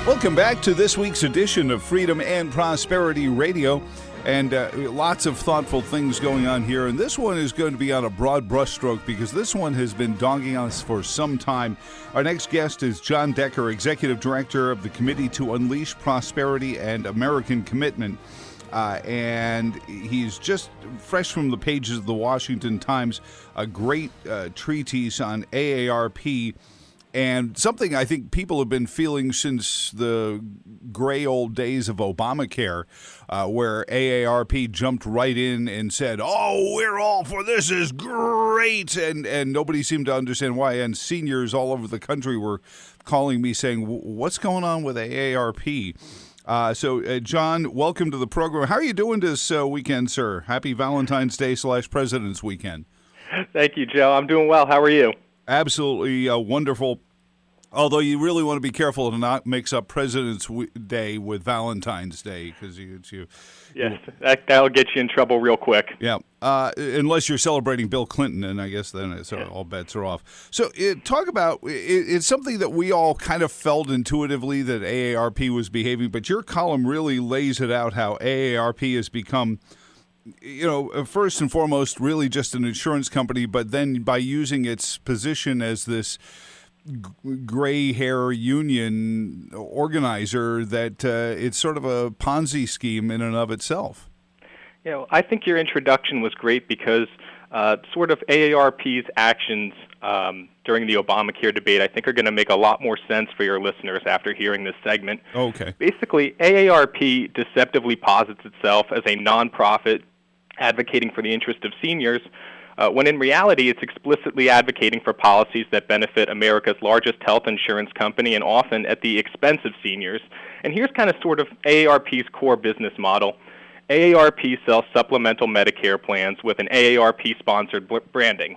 Welcome back to this week's edition of Freedom and Prosperity Radio. And lots of thoughtful things going on here. And this one is going to be on a broad brushstroke because this one has been dogging us for some time. Our next guest is John Decker, Executive Director of the Committee to Unleash Prosperity and American Commitment. And he's just fresh from the pages of the Washington Times, a great treatise on AARP. And something I think people have been feeling since the gray old days of Obamacare, where AARP jumped right in and said, "Oh, we're all for this is great," and nobody seemed to understand why. And seniors all over the country were calling me saying, "What's going on with AARP?" So, John, welcome to the program. How are you doing this weekend, sir? Happy Valentine's Day / President's Weekend. Thank you, Joe. I'm doing well. How are you? Absolutely wonderful. Although you really want to be careful to not mix up President's Day with Valentine's Day, because yes, that'll get you in trouble real quick. Yeah, unless you're celebrating Bill Clinton, and I guess then all bets are off. So talk about it's something that we all kind of felt intuitively that AARP was behaving, but your column really lays it out how AARP has become, first and foremost, really just an insurance company, but then by using its position as this gray hair union organizer, that it's sort of a Ponzi scheme in and of itself. I think your introduction was great because sort of AARP's actions during the Obamacare debate, I think, are going to make a lot more sense for your listeners after hearing this segment. Okay. Basically, AARP deceptively posits itself as a nonprofit advocating for the interest of seniors, when in reality it's explicitly advocating for policies that benefit America's largest health insurance company and often at the expense of seniors. And here's kind of sort of AARP's core business model. AARP sells supplemental Medicare plans with an AARP-sponsored branding.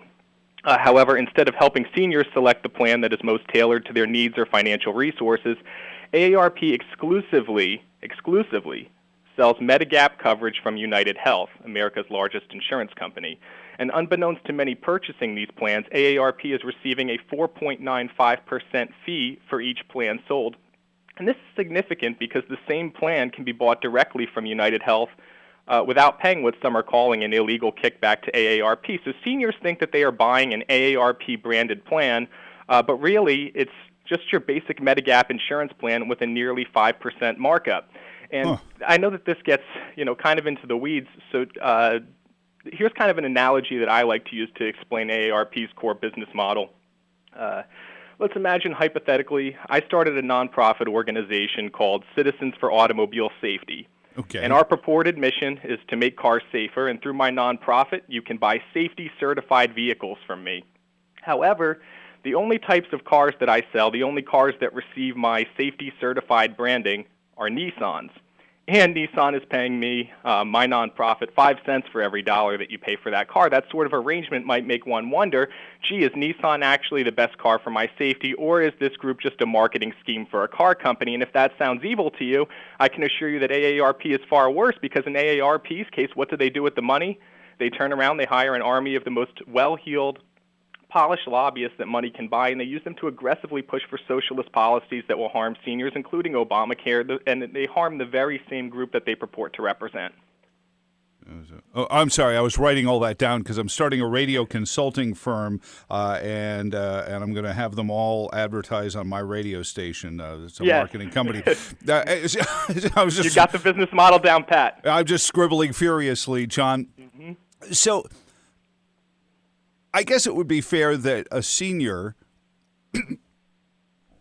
However, instead of helping seniors select the plan that is most tailored to their needs or financial resources, AARP exclusively sells Medigap coverage from United Health, America's largest insurance company. And unbeknownst to many purchasing these plans, AARP is receiving a 4.95% fee for each plan sold. And this is significant because the same plan can be bought directly from United Health without paying what some are calling an illegal kickback to AARP. So seniors think that they are buying an AARP-branded plan, but really it's just your basic Medigap insurance plan with a nearly 5% markup. And I know that this gets, kind of into the weeds, so here's kind of an analogy that I like to use to explain AARP's core business model. Let's imagine, hypothetically, I started a nonprofit organization called Citizens for Automobile Safety. Okay. And our purported mission is to make cars safer, and through my nonprofit, you can buy safety-certified vehicles from me. However, the only types of cars that I sell, the only cars that receive my safety-certified branding, are Nissans. And Nissan is paying me, my nonprofit, 5 cents for every dollar that you pay for that car. That sort of arrangement might make one wonder, gee, is Nissan actually the best car for my safety, or is this group just a marketing scheme for a car company? And if that sounds evil to you, I can assure you that AARP is far worse, because in AARP's case, what do they do with the money? They turn around, they hire an army of the most well-heeled, polished lobbyists that money can buy, and they use them to aggressively push for socialist policies that will harm seniors, including Obamacare, and they harm the very same group that they purport to represent. Oh, I'm sorry. I was writing all that down because I'm starting a radio consulting firm, and I'm going to have them all advertise on my radio station. It's a marketing company. I was just, you got the business model down pat. I'm just scribbling furiously, John. Mm-hmm. So I guess it would be fair that a senior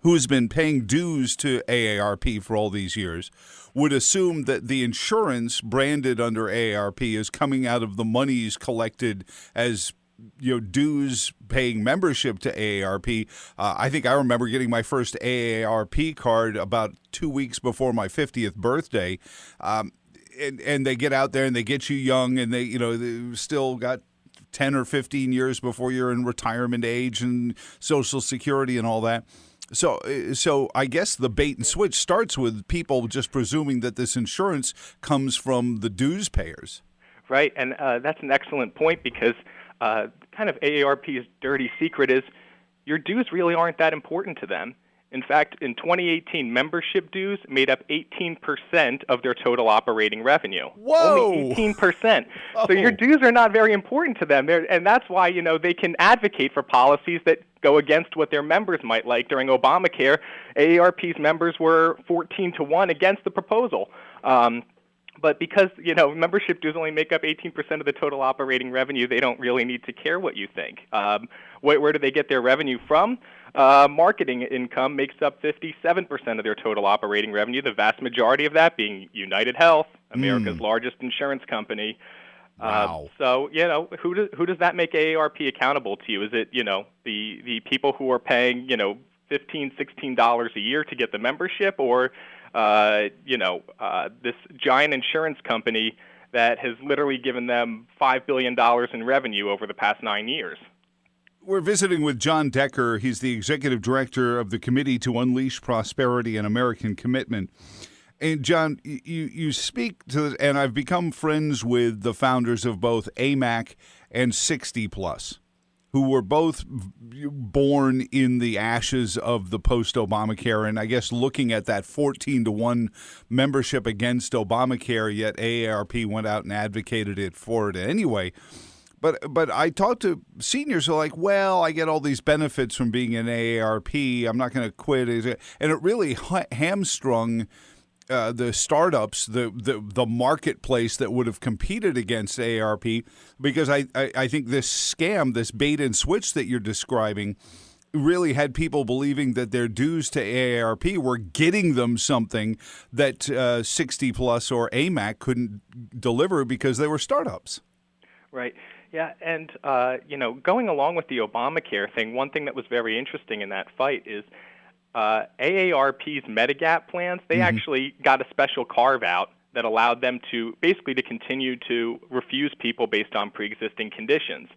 who's been paying dues to AARP for all these years would assume that the insurance branded under AARP is coming out of the monies collected as dues paying membership to AARP. I think I remember getting my first AARP card about 2 weeks before my 50th birthday. And they get out there and they get you young, and they still got 10 or 15 years before you're in retirement age and Social Security and all that. So I guess the bait and switch starts with people just presuming that this insurance comes from the dues payers. Right, and that's an excellent point, because kind of AARP's dirty secret is your dues really aren't that important to them. In fact, in 2018, membership dues made up 18% of their total operating revenue. Whoa! Only 18%. Oh. So your dues are not very important to them. And that's why, they can advocate for policies that go against what their members might like. During Obamacare, AARP's members were 14-1 against the proposal. But because, membership dues only make up 18% of the total operating revenue, they don't really need to care what you think. Where do they get their revenue from? Marketing income makes up 57% of their total operating revenue, the vast majority of that being United Health, America's largest insurance company. Wow. So, who does that make AARP accountable to you? Is it, the people who are paying, $15, $16 a year to get the membership, or this giant insurance company that has literally given them $5 billion in revenue over the past 9 years? We're visiting with John Decker. He's the executive director of the Committee to Unleash Prosperity and American Commitment. And John, you speak to, and I've become friends with the founders of both AMAC and 60 Plus, who were both born in the ashes of the post-Obamacare, and I guess looking at that 14-1 membership against Obamacare, yet AARP went out and advocated it for it anyway. But I talk to seniors who are like, well, I get all these benefits from being in AARP. I'm not going to quit. And it really hamstrung the startups, the marketplace that would have competed against AARP, because I think this scam, this bait and switch that you're describing, really had people believing that their dues to AARP were getting them something that 60 Plus or AMAC couldn't deliver because they were startups. Right. Yeah, and going along with the Obamacare thing, one thing that was very interesting in that fight is AARP's Medigap plans. They actually got a special carve-out that allowed them to basically to continue to refuse people based on pre-existing conditions.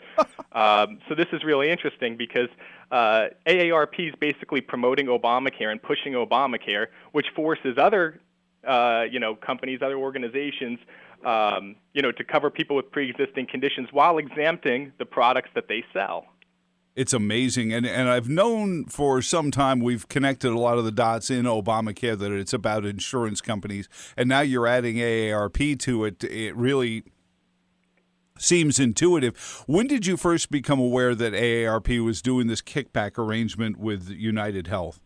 So this is really interesting because AARP is basically promoting Obamacare and pushing Obamacare, which forces other companies, other organizations, to cover people with pre-existing conditions while exempting the products that they sell. It's amazing. And I've known for some time, we've connected a lot of the dots in Obamacare that it's about insurance companies. And now you're adding AARP to it. It really seems intuitive. When did you first become aware that AARP was doing this kickback arrangement with United Health?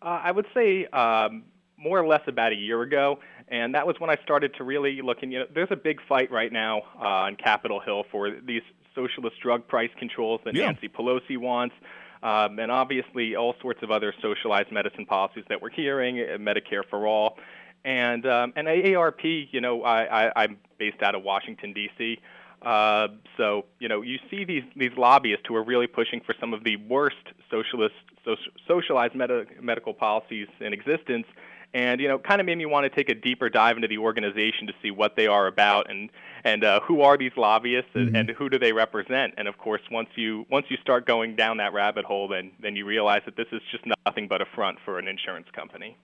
I would say more or less about a year ago. And that was when I started to really look. And there's a big fight right now on Capitol Hill for these socialist drug price controls that Nancy Pelosi wants, and obviously all sorts of other socialized medicine policies that we're hearing, Medicare for all. And AARP, I'm based out of Washington, D.C., so, you see these lobbyists who are really pushing for some of the worst socialized medical policies in existence. And, kind of made me want to take a deeper dive into the organization to see what they are about and who are these lobbyists and who do they represent. And, of course, once you start going down that rabbit hole, then you realize that this is just nothing but a front for an insurance company.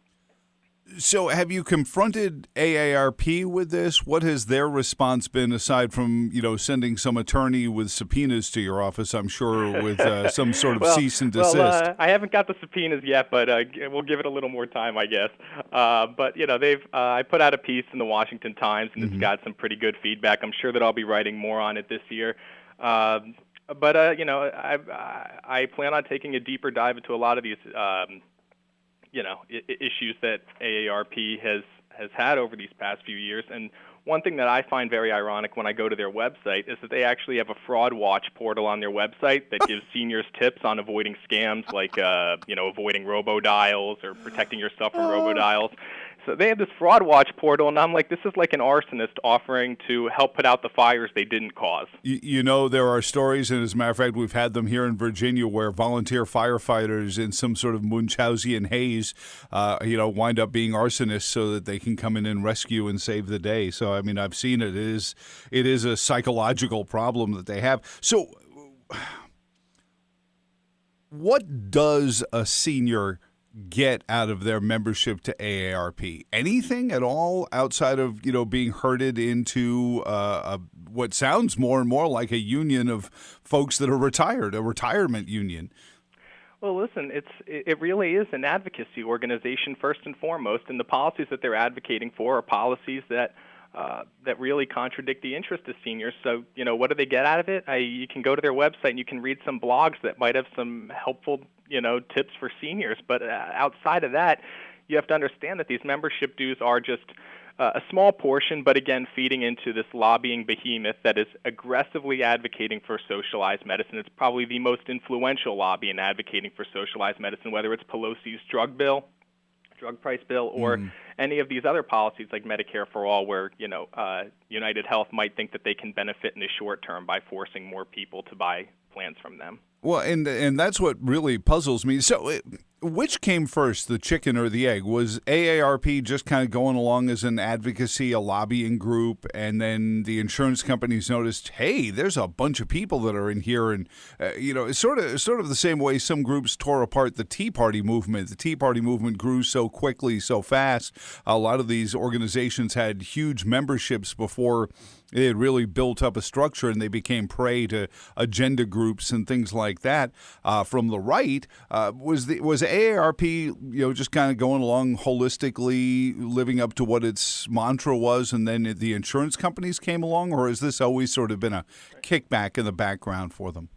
So have you confronted AARP with this? What has their response been, aside from, sending some attorney with subpoenas to your office, I'm sure, with some sort of cease and desist? Well, I haven't got the subpoenas yet, but we'll give it a little more time, I guess. But, I put out a piece in the Washington Times, and it's got some pretty good feedback. I'm sure that I'll be writing more on it this year. But I plan on taking a deeper dive into a lot of these issues that AARP has had over these past few years. And one thing that I find very ironic when I go to their website is that they actually have a fraud watch portal on their website that gives seniors tips on avoiding scams like, avoiding robodials or protecting yourself from robodials. So they have this fraud watch portal, and I'm like, this is like an arsonist offering to help put out the fires they didn't cause. There are stories, and as a matter of fact, we've had them here in Virginia, where volunteer firefighters in some sort of Munchausen haze, wind up being arsonists so that they can come in and rescue and save the day. So, I mean, I've seen it. It is a psychological problem that they have. So what does a senior get out of their membership to AARP? Anything at all outside of, being herded into what sounds more and more like a union of folks that are retired, a retirement union? Well, listen, it really is an advocacy organization first and foremost, and the policies that they're advocating for are policies that that really contradict the interest of seniors. So, what do they get out of it? You can go to their website and you can read some blogs that might have some helpful, tips for seniors. But outside of that, you have to understand that these membership dues are just a small portion, but again, feeding into this lobbying behemoth that is aggressively advocating for socialized medicine. It's probably the most influential lobby in advocating for socialized medicine, whether it's Pelosi's drug price bill, or any of these other policies like Medicare for All, where United Health might think that they can benefit in the short term by forcing more people to buy plans from them. Well, and that's what really puzzles me. So, which came first, the chicken or the egg? Was AARP just kind of going along as an advocacy, a lobbying group, and then the insurance companies noticed, hey, there's a bunch of people that are in here, and it's sort of the same way some groups tore apart the Tea Party movement. The Tea Party movement grew so quickly, so fast. A lot of these organizations had huge memberships before they had really built up a structure, and they became prey to agenda groups and things like that. From the right, was AARP, just kind of going along holistically, living up to what its mantra was, and then the insurance companies came along, or has this always sort of been a kickback in the background for them?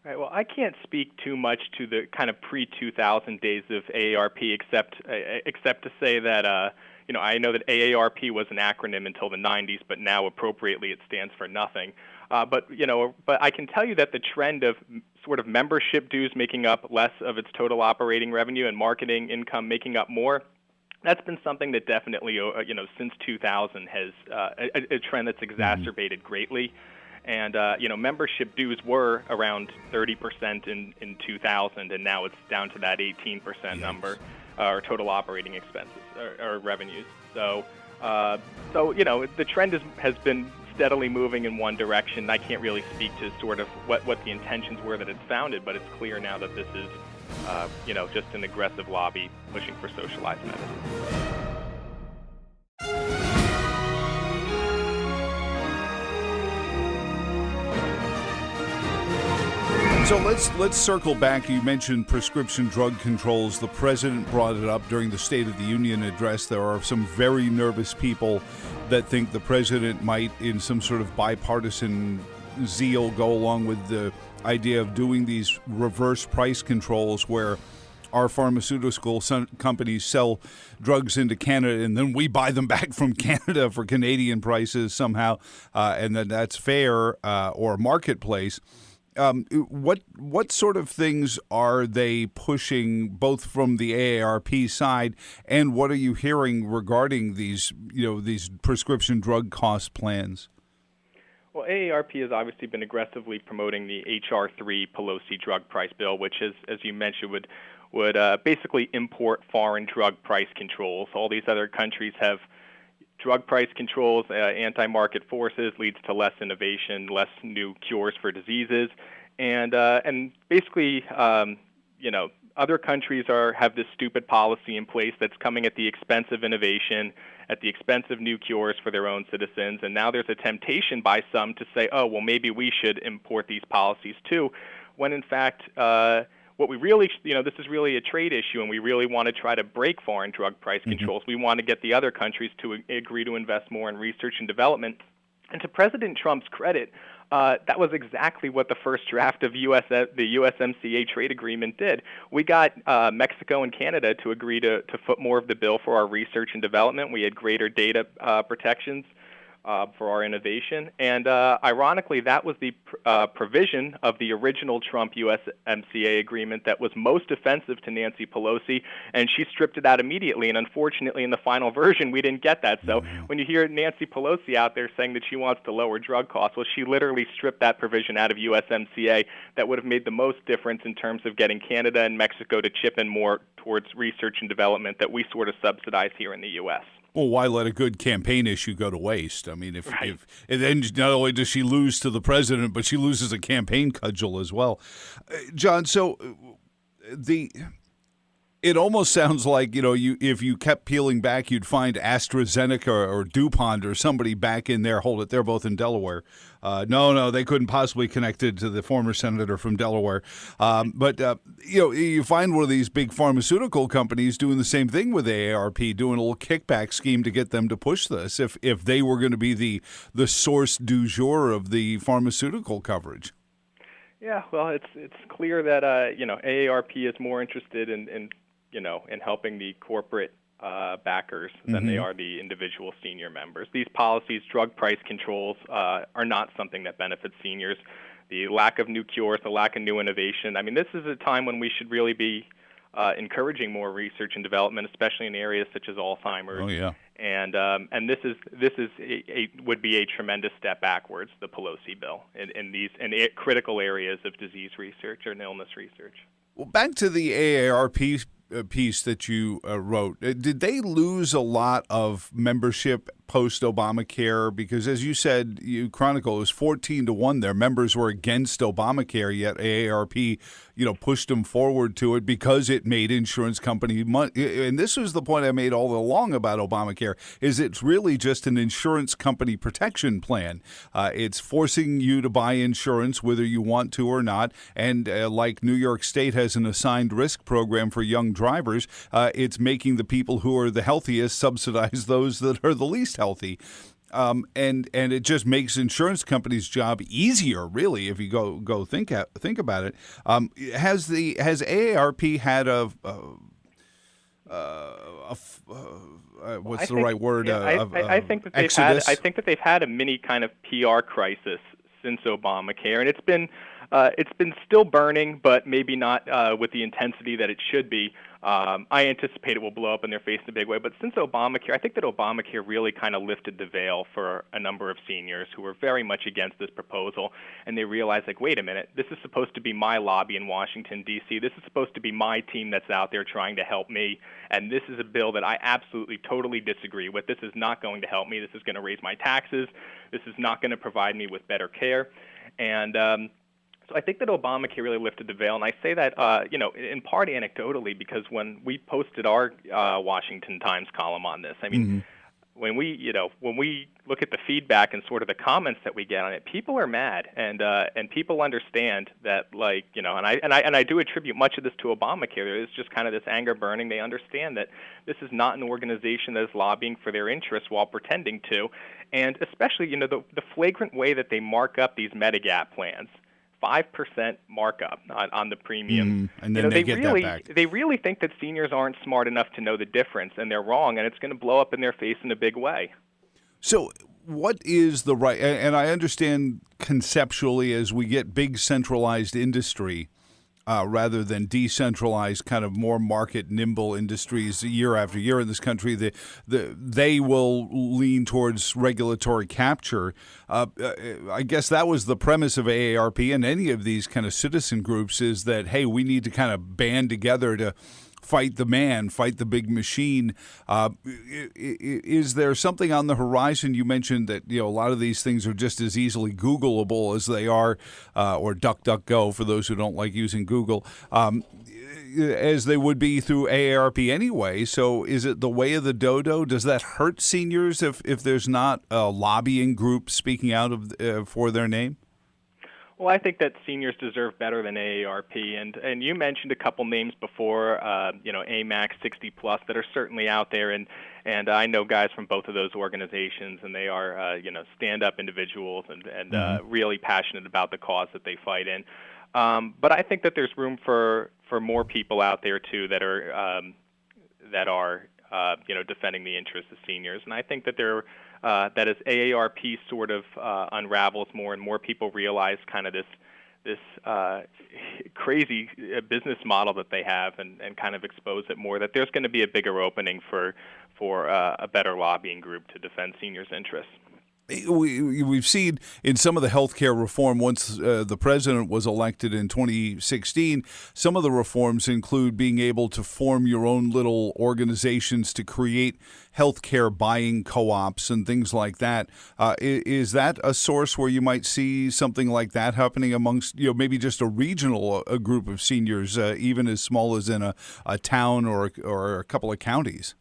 Right. Well, I can't speak too much to the kind of pre-2000 days of AARP, except to say that I know that AARP was an acronym until the 90s, but now appropriately it stands for nothing. But I can tell you that the trend of sort of membership dues making up less of its total operating revenue and marketing income making up more, that's been something that definitely, since 2000 has a trend that's exacerbated greatly. And, membership dues were around 30% in 2000, and now it's down to that 18% number, or total operating expenses or revenues. So, the trend has been steadily moving in one direction. I can't really speak to sort of what the intentions were that it's founded, but it's clear now that this is, just an aggressive lobby pushing for socialized medicine. So let's circle back. You mentioned prescription drug controls. The president brought it up during the State of the Union address. There are some very nervous people that think the president might, in some sort of bipartisan zeal, go along with the idea of doing these reverse price controls where our pharmaceutical companies sell drugs into Canada and then we buy them back from Canada for Canadian prices somehow, and then that's fair or marketplace. What sort of things are they pushing, both from the AARP side, and what are you hearing regarding these prescription drug cost plans? Well, AARP has obviously been aggressively promoting the H.R. 3 Pelosi drug price bill, which is, as you mentioned, would basically import foreign drug price controls. All these other countries have drug price controls, anti-market forces, leads to less innovation, less new cures for diseases, and basically, other countries have this stupid policy in place that's coming at the expense of innovation, at the expense of new cures for their own citizens, and now there's a temptation by some to say, oh, well, maybe we should import these policies too, when in fact, what we really, this is really a trade issue, and we really want to try to break foreign drug price controls. We want to get the other countries to agree to invest more in research and development. And to President Trump's credit, that was exactly what the first draft of the USMCA trade agreement did. We got Mexico and Canada to agree to foot more of the bill for our research and development. We had greater data protections for our innovation. And ironically, that was the provision of the original Trump USMCA agreement that was most offensive to Nancy Pelosi, and she stripped it out immediately. And unfortunately, in the final version, we didn't get that. So when you hear Nancy Pelosi out there saying that she wants to lower drug costs, well, she literally stripped that provision out of USMCA that would have made the most difference in terms of getting Canada and Mexico to chip in more towards research and development that we sort of subsidize here in the U.S. Well, why let a good campaign issue go to waste? I mean, if and then not only does she lose to the president, but she loses a campaign cudgel as well. John, so It almost sounds like, you if you kept peeling back, you'd find AstraZeneca or DuPont or somebody back in there. Hold it, they're both in Delaware. No, they couldn't possibly connect it to the former senator from Delaware. But you find one of these big pharmaceutical companies doing the same thing with AARP, doing a little kickback scheme to get them to push this if they were going to be the source du jour of the pharmaceutical coverage. Yeah, well, it's clear that AARP is more interested in helping the corporate backers than they are the individual senior members. These policies, drug price controls, are not something that benefits seniors. The lack of new cures, the lack of new innovation. I mean, this is a time when we should really be encouraging more research and development, especially in areas such as Alzheimer's. Oh yeah. And this would be a tremendous step backwards, the Pelosi bill, in these critical areas of disease research and illness research. Well, back to the AARP piece that you wrote. Did they lose a lot of membership post-Obamacare? Because as you said, you chronicle, it was 14-1. Their members were against Obamacare, yet AARP, pushed them forward to it because it made insurance company money. And this was the point I made all along about Obamacare, is it's really just an insurance company protection plan. It's forcing you to buy insurance whether you want to or not. And like New York State has an assigned risk program for young drivers, it's making the people who are the healthiest subsidize those that are the least healthy. And it just makes insurance companies' job easier, really, if you go think about it. Has AARP had what's the right word? I think that they've had a mini kind of PR crisis since Obamacare, and it's been still burning, but maybe not with the intensity that it should be. I anticipate it will blow up in their face in a big way. But since Obamacare, I think that Obamacare really kind of lifted the veil for a number of seniors who were very much against this proposal. And they realized, wait a minute, this is supposed to be my lobby in Washington, D.C. This is supposed to be my team that's out there trying to help me. And this is a bill that I absolutely, totally disagree with. This is not going to help me. This is going to raise my taxes. This is not going to provide me with better care. And so I think that Obamacare really lifted the veil, and I say that, in part anecdotally, because when we posted our Washington Times column on this, I mean, when we look at the feedback and sort of the comments that we get on it, people are mad, and people understand that, and I do attribute much of this to Obamacare. There is just kind of this anger burning. They understand that this is not an organization that is lobbying for their interests while pretending to, and especially, the flagrant way that they mark up these Medigap plans. 5% markup on the premium. And then they get that back. They really think that seniors aren't smart enough to know the difference, and they're wrong, and it's going to blow up in their face in a big way. So what is the right, and I understand conceptually as we get big centralized industry, rather than decentralized, kind of more market nimble industries year after year in this country, they will lean towards regulatory capture. I guess that was the premise of AARP and any of these kind of citizen groups, is that, hey, we need to kind of band together to fight the man, fight the big machine. Is there something on the horizon? You mentioned that a lot of these things are just as easily Googleable as they are, or DuckDuckGo for those who don't like using Google, as they would be through AARP anyway. So is it the way of the dodo? Does that hurt seniors if there's not a lobbying group speaking out for their name? Well, I think that seniors deserve better than AARP, and you mentioned a couple names before, AMAC 60 Plus, that are certainly out there, and I know guys from both of those organizations, and they are stand-up individuals and really passionate about the cause that they fight in. But I think that there's room for more people out there too that are defending the interests of seniors, and I think that that as AARP sort of unravels more and more people realize kind of this crazy business model that they have and kind of expose it more, that there's going to be a bigger opening for a better lobbying group to defend seniors' interests. We've seen in some of the healthcare reform, once the president was elected in 2016, some of the reforms include being able to form your own little organizations to create healthcare buying co-ops and things like that. Is that a source where you might see something like that happening amongst, maybe just a regional a group of seniors, even as small as in a town or a couple of counties?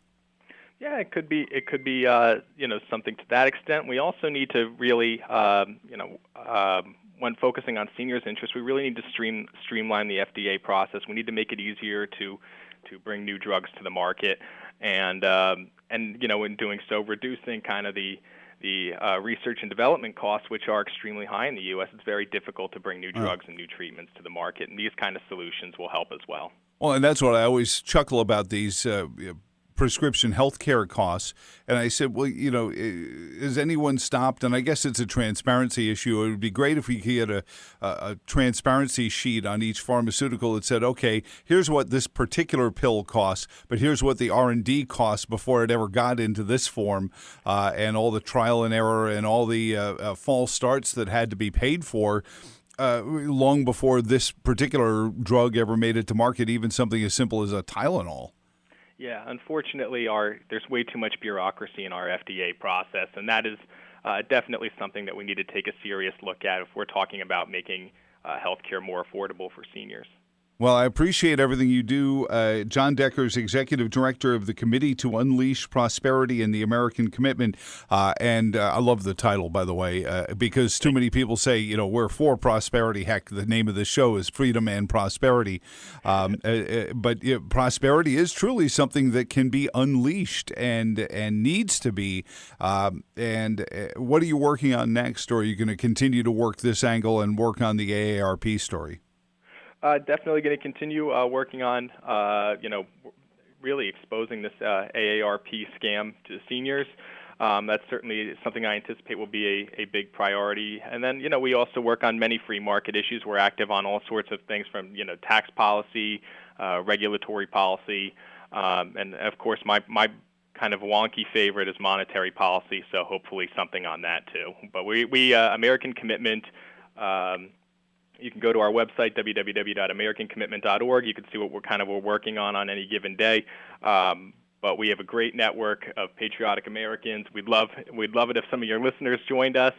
Yeah, it could be. It could be, something to that extent. We also need to really, when focusing on seniors' interests, we really need to streamline the FDA process. We need to make it easier to bring new drugs to the market, and in doing so, reducing kind of the research and development costs, which are extremely high in the U.S. It's very difficult to bring new drugs and new treatments to the market, and these kind of solutions will help as well. Well, and that's what I always chuckle about these prescription health care costs. And I said, well, has anyone stopped? And I guess it's a transparency issue. It would be great if we could get a transparency sheet on each pharmaceutical that said, okay, here's what this particular pill costs, but here's what the R&D costs before it ever got into this form, and all the trial and error and all the false starts that had to be paid for long before this particular drug ever made it to market, even something as simple as a Tylenol. Yeah, unfortunately, there's way too much bureaucracy in our FDA process, and that is definitely something that we need to take a serious look at if we're talking about making healthcare more affordable for seniors. Well, I appreciate everything you do. John Decker is Executive Director of the Committee to Unleash Prosperity and the American Commitment. And I love the title, by the way, because too many people say, we're for prosperity. Heck, the name of the show is Freedom and Prosperity. But prosperity is truly something that can be unleashed and needs to be. And what are you working on next? Or are you going to continue to work this angle and work on the AARP story? Definitely going to continue working on, really exposing this AARP scam to seniors. That's certainly something I anticipate will be a big priority. And then, we also work on many free market issues. We're active on all sorts of things from, tax policy, regulatory policy, and, of course, my kind of wonky favorite is monetary policy, so hopefully something on that, too. But we American Commitment, you can go to our website, www.americancommitment.org. You can see what we're working on any given day. But we have a great network of patriotic Americans. We'd love it if some of your listeners joined us.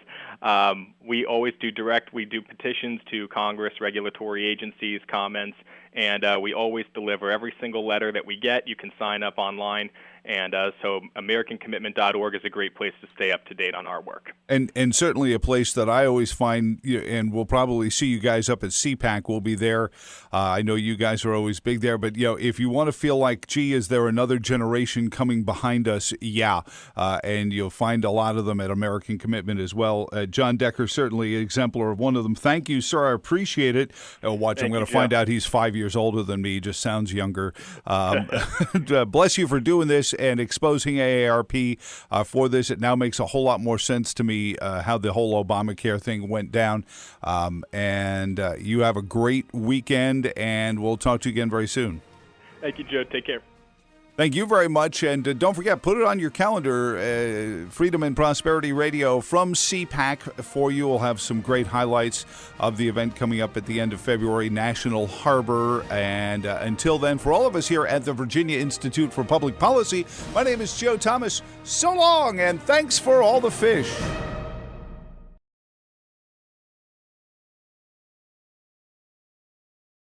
We always do we do petitions to Congress, regulatory agencies, comments, and we always deliver every single letter that we get. You can sign up online. And so AmericanCommitment.org is a great place to stay up to date on our work. And certainly a place that I always find, and we'll probably see you guys up at CPAC. We'll be there. I know you guys are always big there. But, if you want to feel like, gee, is there another generation coming behind us? Yeah. And you'll find a lot of them at American Commitment as well. John Decker, certainly an exemplar of one of them. Thank you, sir. I appreciate it. I'm going to find out he's 5 years older than me. He just sounds younger. Bless you for doing this and exposing AARP for this. It now makes a whole lot more sense to me how the whole Obamacare thing went down. And you have a great weekend, and we'll talk to you again very soon. Thank you, Joe. Take care. Thank you very much. And don't forget, put it on your calendar, Freedom and Prosperity Radio from CPAC for you. We'll have some great highlights of the event coming up at the end of February, National Harbor. And until then, for all of us here at the Virginia Institute for Public Policy, my name is Joe Thomas. So long, and thanks for all the fish.